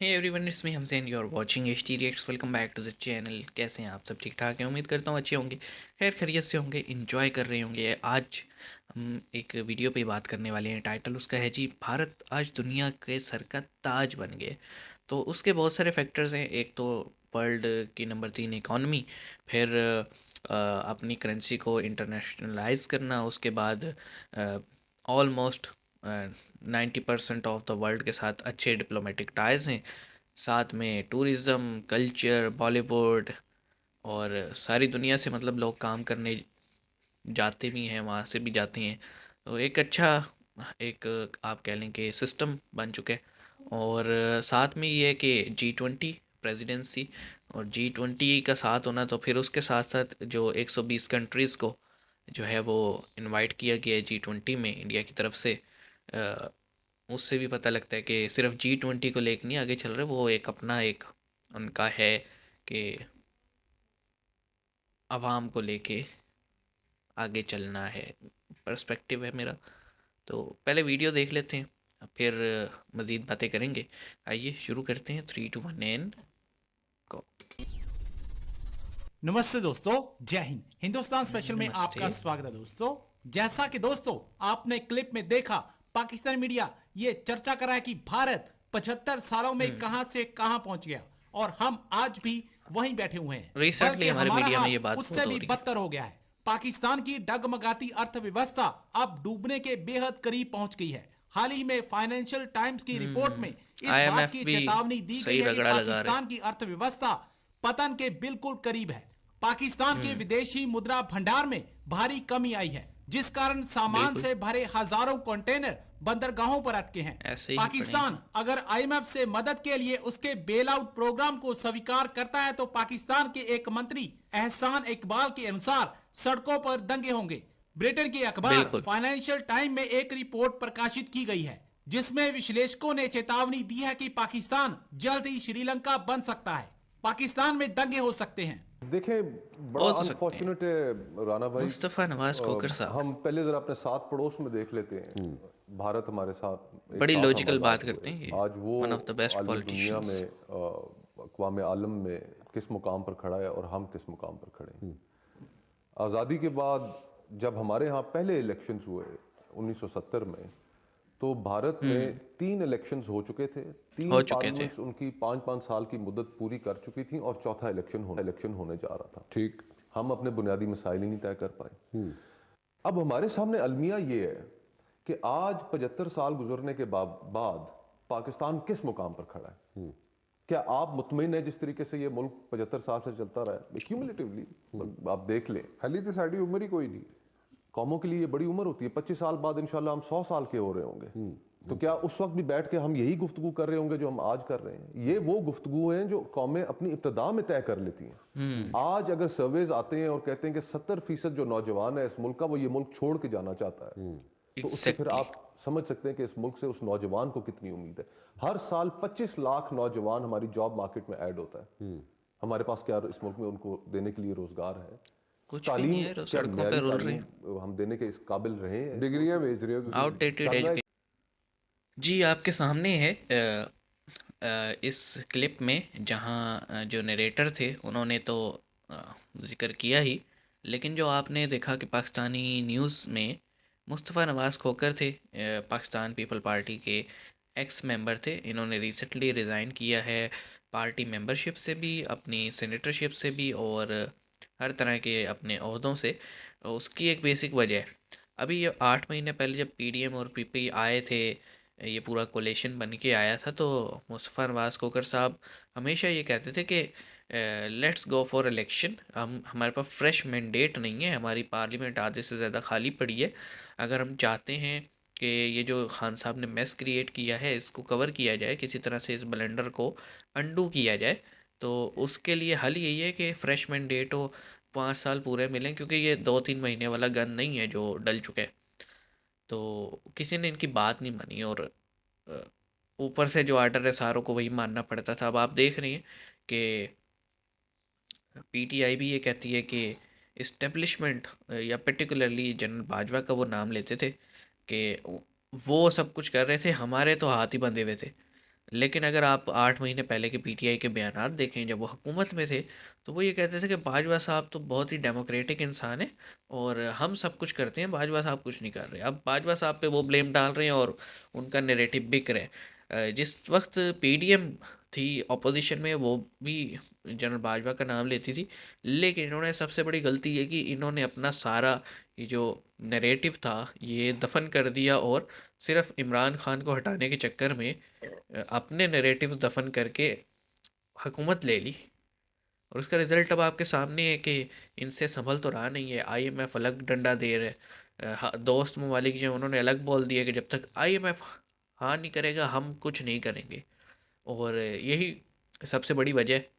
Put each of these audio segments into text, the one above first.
Hey everyone, it's me Hamsen, you are watching H T reacts. Welcome back to the channel. कैसे हैं आप? सब ठीक ठाक हैं? उम्मीद करता हूँ अच्छे होंगे, खैर खैरियत से होंगे, इन्जॉय कर रहे होंगे। आज हम एक वीडियो पे बात करने वाले हैं। टाइटल उसका है जी, भारत आज दुनिया के सर का ताज बन गए। तो उसके बहुत सारे फैक्टर्स हैं। एक तो वर्ल्ड की नंबर 3 इकॉनमी, फिर अपनी करेंसी को इंटरनेशनलाइज करना, उसके बाद ऑलमोस्ट 90% ऑफ द वर्ल्ड के साथ अच्छे डिप्लोमेटिक टाइज हैं, साथ में टूरिज़्म, कल्चर, बॉलीवुड और सारी दुनिया से मतलब लोग काम करने जाते भी हैं, वहाँ से भी जाते हैं। तो एक अच्छा एक आप कह लें कि सिस्टम बन चुका है। और साथ में ये है कि G20 प्रेसिडेंसी, और G20 का साथ होना, तो फिर उसके साथ साथ जो 120 कंट्रीज़ को जो है वो इनवाइट किया गया है G20 में इंडिया की तरफ से। अ, उससे भी पता लगता है कि सिर्फ G20 को लेकर नहीं आगे चल रहे, वो एक अपना एक उनका है कि आवाम को लेके आगे चलना है, पर्सपेक्टिव है मेरा। तो पहले वीडियो देख लेते हैं, फिर मज़ीद बातें करेंगे। आइए शुरू करते हैं। 3 2 1 एंड गो। नमस्ते दोस्तों, जय हिंद। हिंदुस्तान स्पेशल में नमस्ते। आपका स्वागत है दोस्तों। जैसा कि दोस्तों आपने क्लिप में देखा, पाकिस्तानी मीडिया ये चर्चा कर रहा है कि भारत 75 सालों में कहां से कहां पहुंच गया और हम आज भी वहीं बैठे हुए हैं, रिसेंटली बल्कि हमारे हमारा मीडिया में हाल ये बात उससे बहुत हो भी रही है। बदतर हो गया है। पाकिस्तान की डगमगाती अर्थव्यवस्था अब डूबने के बेहद करीब पहुंच गई है। हाल ही में फाइनेंशियल टाइम्स की रिपोर्ट में इस बात IMF की भी चेतावनी दी गई सही है कि रगड़ा लगा रहे। पाकिस्तान की अर्थव्यवस्था पतन के बिल्कुल करीब है। पाकिस्तान के हम्म। विदेशी मुद्रा भंडार में भारी कमी आई है, जिस कारण सामान बिल्कुल से भरे हजारों कंटेनर बंदरगाहों पर अटके हैं। ऐसे ही पाकिस्तान पड़ेंगे। अगर आईएमएफ से मदद के लिए उसके बेल आउट प्रोग्राम को स्वीकार करता है तो पाकिस्तान के एक मंत्री एहसान इकबाल के अनुसार सड़कों पर दंगे होंगे। ब्रिटेन के अखबार बिल्कुल। फाइनेंशियल टाइम में एक रिपोर्ट प्रकाशित की गई है, जिसमें विश्लेषकों ने चेतावनी दी है कि पाकिस्तान जल्द ही श्रीलंका बन सकता है। पाकिस्तान में दंगे हो सकते हैं। देखें, बड़ा हो तो सकते हैं। अनफॉर्चुनेट है राना भाई। मुस्तफ़ा नवाज खोकर साहब, हम पहले ज़रा अपने साथ पड़ोस में देख लेते हैं। भारत हमारे साथ एक बड़ी साथ लॉजिकल हमारे बात हालात करते हुए। हैं ये। आज वो वन ऑफ द बेस्ट आलमी दुनिया पॉलिटिशियंस। में अक़वाम आलम में किस मुकाम पर खड़ा है और हम किस मुकाम पर खड़े हैं। आज़ादी के बाद जब हमारे यहाँ पहले इलेक्शंस हुए 1970 में, तो भारत में 3 इलेक्शंस हो चुके थे। 3 हो चुके थे। पार्लियामेंट्स उनकी 5-5 साल की मुद्दत पूरी कर चुकी थी और चौथा इलेक्शन होने जा रहा था। ठीक, हम अपने बुनियादी मसाइल ही नहीं तय कर पाए। अब हमारे सामने अलमिया ये है कि आज 75 साल गुजरने के बाद पाकिस्तान किस मुकाम पर खड़ा है। क्या आप मुतमिन है जिस तरीके से ये मुल्क 75 साल से चलता रहा है क्यूमुलेटिवली? आप देख लें, हाली तो साड़ी उम्र ही कोई नहीं। कौमों के लिए ये बड़ी उम्र होती है। 25 साल बाद इंशाल्लाह हम 100 साल के हो रहे होंगे। तो क्या उस वक्त भी बैठ के हम यही गुफ्तगू कर रहे होंगे जो हम आज कर रहे हैं? ये वो गुफ्तगू हैं जो कौमें अपनी इब्तदा में तय कर लेती हैं। आज अगर सर्वेज आते हैं और कहते हैं कि 70% जो नौजवान है इस मुल्क का, वो ये मुल्क छोड़ के जाना चाहता है, तो उससे फिर एग्जैक्टली। आप समझ सकते हैं कि इस मुल्क से उस नौजवान को कितनी उम्मीद है। हर साल 25 लाख नौजवान हमारी जॉब मार्केट में ऐड होता है। हमारे पास क्या इस मुल्क में उनको देने के लिए रोजगार है? कुछ भी नहीं तालीम, है, क्या सड़कों पे न्यारी रुल रहे हैं। तालीम हम देने के इस काबिल रहे हैं? डिग्रियां बेच रहे हो तुम। आउटडेटेड चल रहा है। एजुकेशन। जी, आपके सामने है इस क्लिप में, जहाँ जो नरेटर थे उन्होंने तो जिक्र किया ही, लेकिन जो आपने देखा कि पाकिस्तानी न्यूज़ में मुस्तफ़ा नवाज़ खोकर थे, पाकिस्तान पीपल पार्टी के एक्स मेंबर थे। इन्होंने रिसेंटली रिज़ाइन किया है पार्टी मेंबरशिप से भी, अपनी सेनेटरशिप से भी, और हर तरह के अपने ओहदों से। उसकी एक बेसिक वजह है, अभी ये 8 महीने पहले जब पीडीएम और पीपी आए थे, ये पूरा कोलेशन बन के आया था, तो मुस्तफ़ा नवाज़ खोकर साहब हमेशा ये कहते थे कि लेट्स गो फॉर इलेक्शन। हमारे पास फ्रेश मैंडेट नहीं है, हमारी पार्लियामेंट आधे से ज़्यादा खाली पड़ी है। अगर हम चाहते हैं कि ये जो खान साहब ने मेस क्रिएट किया है इसको कवर किया जाए, किसी तरह से इस ब्लेंडर को अंडू किया जाए, तो उसके लिए हल यही है कि फ़्रेश मैंडेट हो, 5 साल पूरे मिलें, क्योंकि ये 2-3 महीने वाला गन नहीं है जो डल चुका है। तो किसी ने इनकी बात नहीं मानी, और अ, ऊपर से जो आर्डर है सारों को वही मानना पड़ता था। अब आप देख रहे हैं कि पीटीआई भी ये कहती है कि इस्टेब्लिशमेंट, या पर्टिकुलरली जनरल बाजवा का वो नाम लेते थे कि वो सब कुछ कर रहे थे, हमारे तो हाथ ही बंधे हुए थे। लेकिन अगर आप 8 महीने पहले के पीटीआई के बयानात देखें जब वो हुकूमत में थे, तो वो ये कहते थे कि बाजवा साहब तो बहुत ही डेमोक्रेटिक इंसान है और हम सब कुछ करते हैं, बाजवा साहब कुछ नहीं कर रहे। अब बाजवा साहब पे वो ब्लेम डाल रहे हैं और उनका नैरेटिव बिक रहा है। जिस वक्त पीडीएम थी ऑपोजिशन में, वो भी जनरल बाजवा का नाम लेती थी, लेकिन इन्होंने सबसे बड़ी गलती ये कि इन्होंने अपना सारा ये जो नैरेटिव था ये दफन कर दिया और सिर्फ इमरान खान को हटाने के चक्कर में अपने नैरेटिव दफन करके हुकूमत ले ली। और उसका रिजल्ट अब आपके सामने है कि इनसे संभल तो रहा नहीं है। आईएमएफ अलग डंडा दे रहे, दोस्त ममालिक जो उन्होंने अलग बोल दिया कि जब तक आईएमएफ हाँ नहीं करेगा हम कुछ नहीं करेंगे। और यही सबसे बड़ी वजह है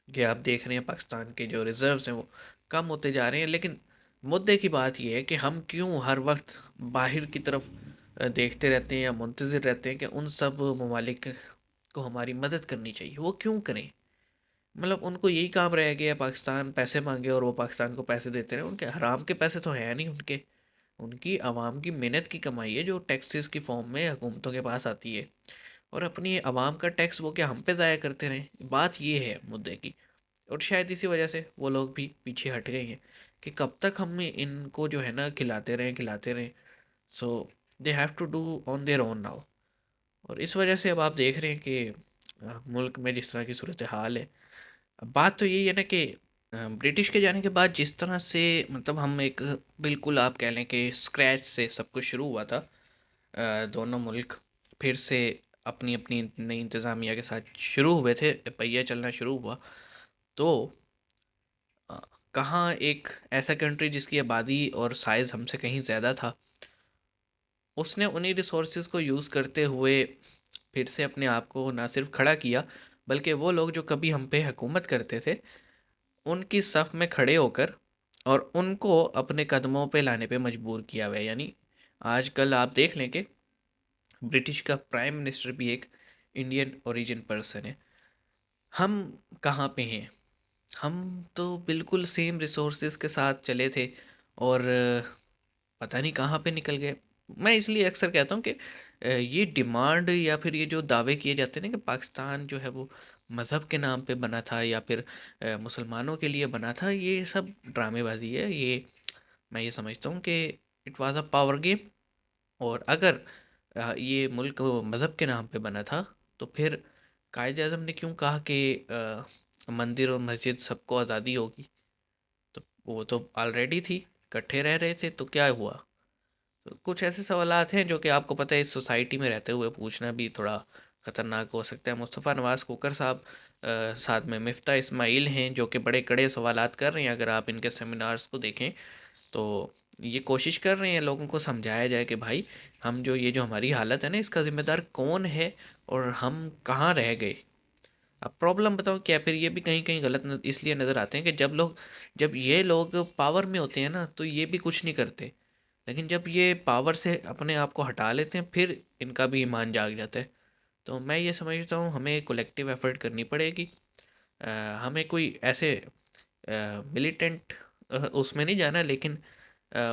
कि आप देख रहे हैं पाकिस्तान के जो रिजर्व्स हैं वो कम होते जा रहे हैं। लेकिन मुद्दे की बात यह है कि हम क्यों हर वक्त बाहर की तरफ देखते रहते हैं या मुंतज़िर रहते हैं कि उन सब ममालिक को हमारी मदद करनी चाहिए। वो क्यों करें? मतलब उनको यही काम रह गया, पाकिस्तान पैसे मांगे और वो पाकिस्तान को पैसे देते रहे। उनके हराम के पैसे तो हैं नहीं उनके, उनकी आवाम की मेहनत की कमाई है जो टैक्सेस की फॉर्म में हुकूमतों के पास आती है। और अपनी आवाम का टैक्स वो क्या हम पे ज़ाया करते रहें? बात ये है मुद्दे की। और शायद इसी वजह से वो लोग भी पीछे हट गए हैं कि कब तक हम इनको जो है ना खिलाते रहें। So they have to do on their own now. और इस वजह से अब आप देख रहे हैं कि मुल्क में जिस तरह की सूरत हाल है। अब बात तो यही है ना कि ब्रिटिश के जाने के बाद जिस तरह से मतलब हम एक बिल्कुल आप कह लें कि स्क्रैच से सब कुछ शुरू हुआ था। दोनों मुल्क फिर से अपनी अपनी नई इंतज़ामिया के साथ शुरू हुए थे, पहिया चलना शुरू हुआ। तो अ, कहाँ एक ऐसा कंट्री जिसकी आबादी और साइज़ हमसे कहीं ज़्यादा था, उसने उन्हीं रिसोर्सेज को यूज़ करते हुए फिर से अपने आप को ना सिर्फ खड़ा किया, बल्कि वो लोग जो कभी हम पे हुकूमत करते थे उनकी सफ़ में खड़े होकर और उनको अपने कदमों पे लाने पे मजबूर किया हुआ है। यानी आजकल आप देख लें कि ब्रिटिश का प्राइम मिनिस्टर भी एक इंडियन ओरिजिन पर्सन है। हम कहाँ पे हैं? हम तो बिल्कुल सेम रिसोर्सेज के साथ चले थे और पता नहीं कहाँ पे निकल गए। मैं इसलिए अक्सर कहता हूँ कि ये डिमांड या फिर ये जो दावे किए जाते हैं ना कि पाकिस्तान जो है वो मज़हब के नाम पे बना था या फिर मुसलमानों के लिए बना था, ये सब ड्रामेबाजी है। ये मैं ये समझता हूँ कि it was a power game. और अगर ये मुल्क मज़हब के नाम पे बना था तो फिर कायद आज़म ने क्यों कहा कि मंदिर और मस्जिद सबको आज़ादी होगी? तो वो तो ऑलरेडी थी, इकट्ठे रह रहे थे, तो क्या हुआ? तो कुछ ऐसे सवालात हैं जो कि आपको पता है इस सोसाइटी में रहते हुए पूछना भी थोड़ा ख़तरनाक हो सकता है। मुस्तफ़ा नवाज़ खोकर साहब साथ में मिफ्ता इस्माइल हैं जो कि बड़े कड़े सवालात कर रहे हैं। अगर आप इनके सेमिनार्स को देखें तो ये कोशिश कर रहे हैं लोगों को समझाया जाए कि भाई हम जो ये जो हमारी हालत है ना इसका ज़िम्मेदार कौन है और हम कहाँ रह गए। अब प्रॉब्लम बताओ क्या, फिर ये भी कहीं कहीं गलत इसलिए नज़र आते हैं कि जब ये लोग पावर में होते हैं ना तो ये भी कुछ नहीं करते, लेकिन जब ये पावर से अपने आप को हटा लेते हैं फिर इनका भी ईमान जाग जाता है। तो मैं ये समझता हूँ हमें कोलेक्टिव एफर्ट करनी पड़ेगी। अ, हमें कोई ऐसे मिलिटेंट उसमें नहीं जाना, लेकिन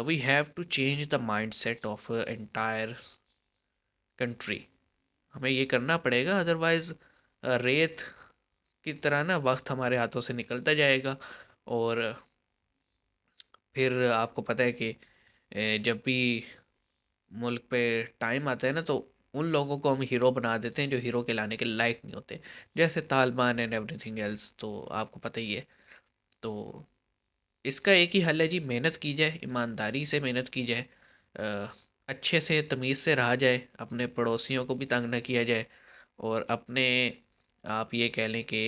we have to change the mindset of entire country. हमें ये करना पड़ेगा, अदरवाइज़ रेत की तरह ना वक्त हमारे हाथों से निकलता जाएगा। और फिर आपको पता है कि जब भी मुल्क पे टाइम आता है ना तो उन लोगों को हम हीरो बना देते हैं जो हीरो कहलाने के लायक नहीं होते, जैसे तालिबान एंड एवरीथिंग एल्स। तो आपको पता ही है। तो इसका एक ही हल है जी, मेहनत की जाए, ईमानदारी से मेहनत की जाए, अच्छे से तमीज़ से रहा जाए, अपने पड़ोसियों को भी तंग ना किया जाए और अपने आप ये कह लें कि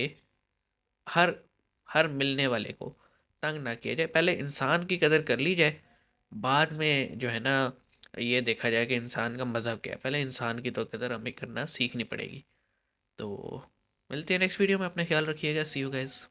हर हर मिलने वाले को तंग ना किया जाए। पहले इंसान की कदर कर ली जाए, बाद में जो है ना ये देखा जाए कि इंसान का मज़हब क्या है। पहले इंसान की तो कदर हमें करना सीखनी पड़ेगी। तो मिलते हैं नेक्स्ट वीडियो में, अपना ख्याल रखिएगा। सी यू गाइस।